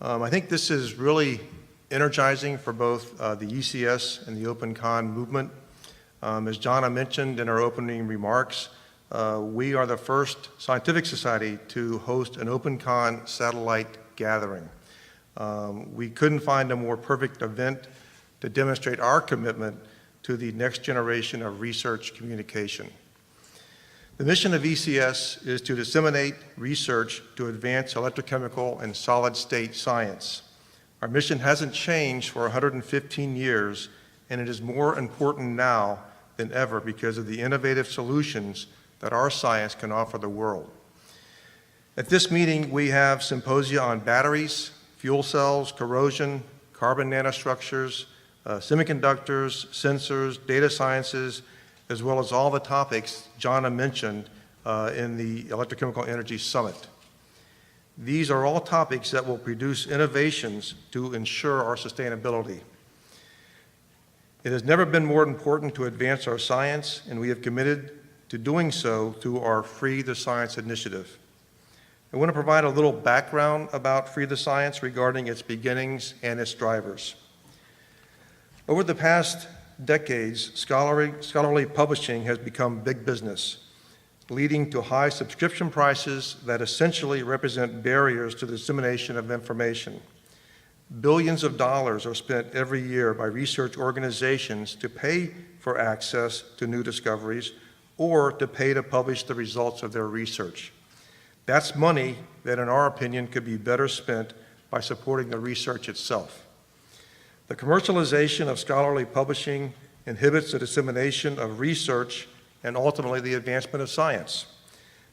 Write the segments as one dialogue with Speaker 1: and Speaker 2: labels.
Speaker 1: I think this is really energizing for both the ECS and the OpenCon movement. As Jana mentioned in our opening remarks, we are the first scientific society to host an OpenCon satellite gathering. We couldn't find a more perfect event to demonstrate our commitment to the next generation of research communication. The mission of ECS is to disseminate research to advance electrochemical and solid-state science. Our mission hasn't changed for 115 years, and it is more important now than ever because of the innovative solutions that our science can offer the world. At this meeting, we have symposia on batteries, fuel cells, corrosion, carbon nanostructures, semiconductors, sensors, data sciences, as well as all the topics Jana mentioned in the Electrochemical Energy Summit. These are all topics that will produce innovations to ensure our sustainability. It has never been more important to advance our science, and we have committed to doing so through our Free the Science initiative. I want to provide a little background about Free the Science regarding its beginnings and its drivers. Over the past decades, scholarly publishing has become big business, leading to high subscription prices that essentially represent barriers to the dissemination of information. Billions of dollars are spent every year by research organizations to pay for access to new discoveries or to pay to publish the results of their research. That's money that, in our opinion, could be better spent by supporting the research itself. The commercialization of scholarly publishing inhibits the dissemination of research and ultimately the advancement of science.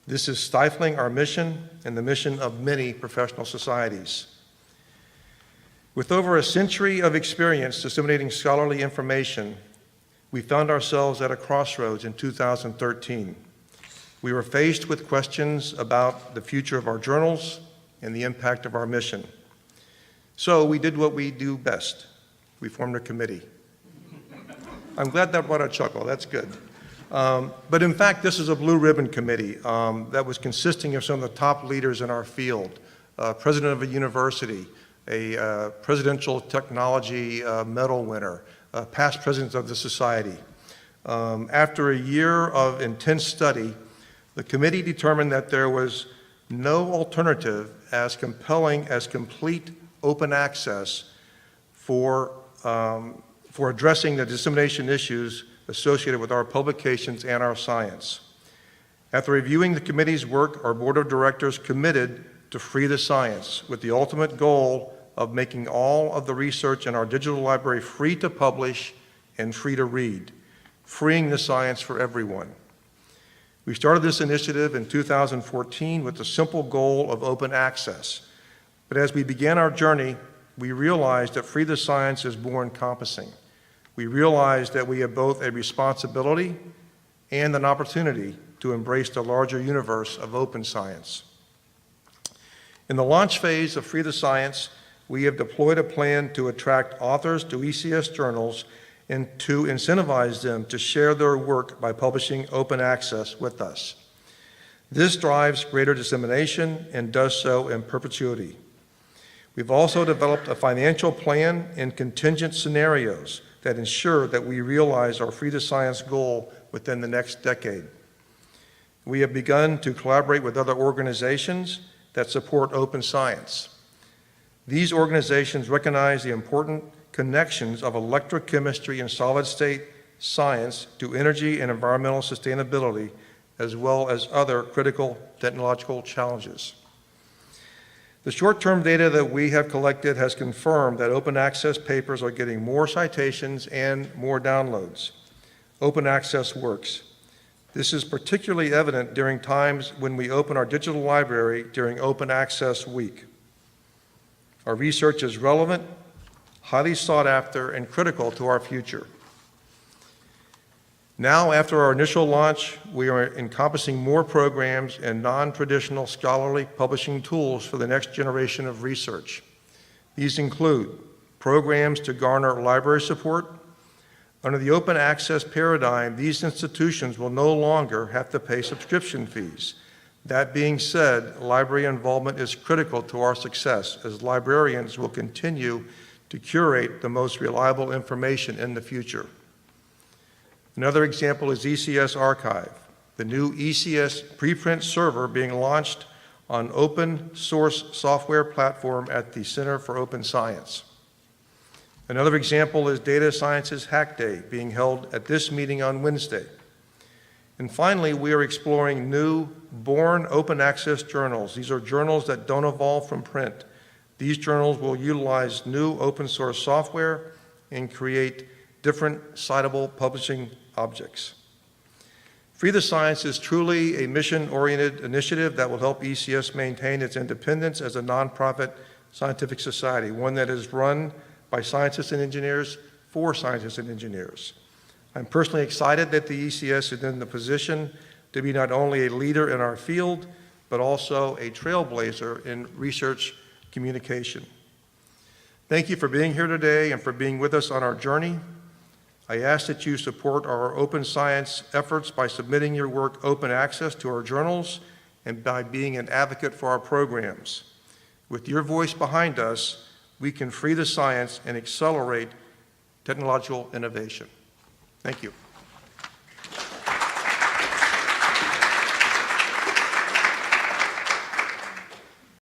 Speaker 1: This is stifling our mission and the mission of many professional societies. With over a century of experience disseminating scholarly information, we found ourselves at a crossroads in 2013. We were faced with questions about the future of our journals and the impact of our mission. So we did what we do best. We formed a committee. I'm glad that brought a chuckle, that's good. But in fact, this is a blue ribbon committee that was consisting of some of the top leaders in our field, president of a university, a presidential technology medal winner, past presidents of the society. After a year of intense study, the committee determined that there was no alternative as compelling as complete open access for addressing the dissemination issues associated with our publications and our science. After reviewing the committee's work, our board of directors committed to Free the Science with the ultimate goal of making all of the research in our digital library free to publish and free to read, freeing the science for everyone. We started this initiative in 2014 with the simple goal of open access. But as we began our journey, we realized that Free the Science is more encompassing. We realized that we have both a responsibility and an opportunity to embrace the larger universe of open science. In the launch phase of Free the Science, we have deployed a plan to attract authors to ECS journals and to incentivize them to share their work by publishing open access with us. This drives greater dissemination and does so in perpetuity. We've also developed a financial plan and contingent scenarios that ensure that we realize our Free the Science goal within the next decade. We have begun to collaborate with other organizations that support open science. These organizations recognize the important connections of electrochemistry and solid-state science to energy and environmental sustainability, as well as other critical technological challenges. The short-term data that we have collected has confirmed that open access papers are getting more citations and more downloads. Open access works. This is particularly evident during times when we open our digital library during Open Access Week. Our research is relevant, highly sought after, and critical to our future. Now, after our initial launch, we are encompassing more programs and non-traditional scholarly publishing tools for the next generation of research. These include programs to garner library support. Under the open access paradigm, these institutions will no longer have to pay subscription fees. That being said, library involvement is critical to our success, as librarians will continue to curate the most reliable information in the future. Another example is ECS Archive, the new ECS preprint server being launched on open source software platform at the Center for Open Science. Another example is Data Sciences Hack Day being held at this meeting on Wednesday. And finally, we are exploring new born open access journals. These are journals that don't evolve from print. These journals will utilize new open source software and create different citable publishing objects. Free the Science is truly a mission-oriented initiative that will help ECS maintain its independence as a nonprofit scientific society, one that is run by scientists and engineers for scientists and engineers. I'm personally excited that the ECS is in the position to be not only a leader in our field, but also a trailblazer in research communication. Thank you for being here today and for being with us on our journey. I ask that you support our open science efforts by submitting your work open access to our journals and by being an advocate for our programs. With your voice behind us, we can free the science and accelerate technological innovation. Thank you.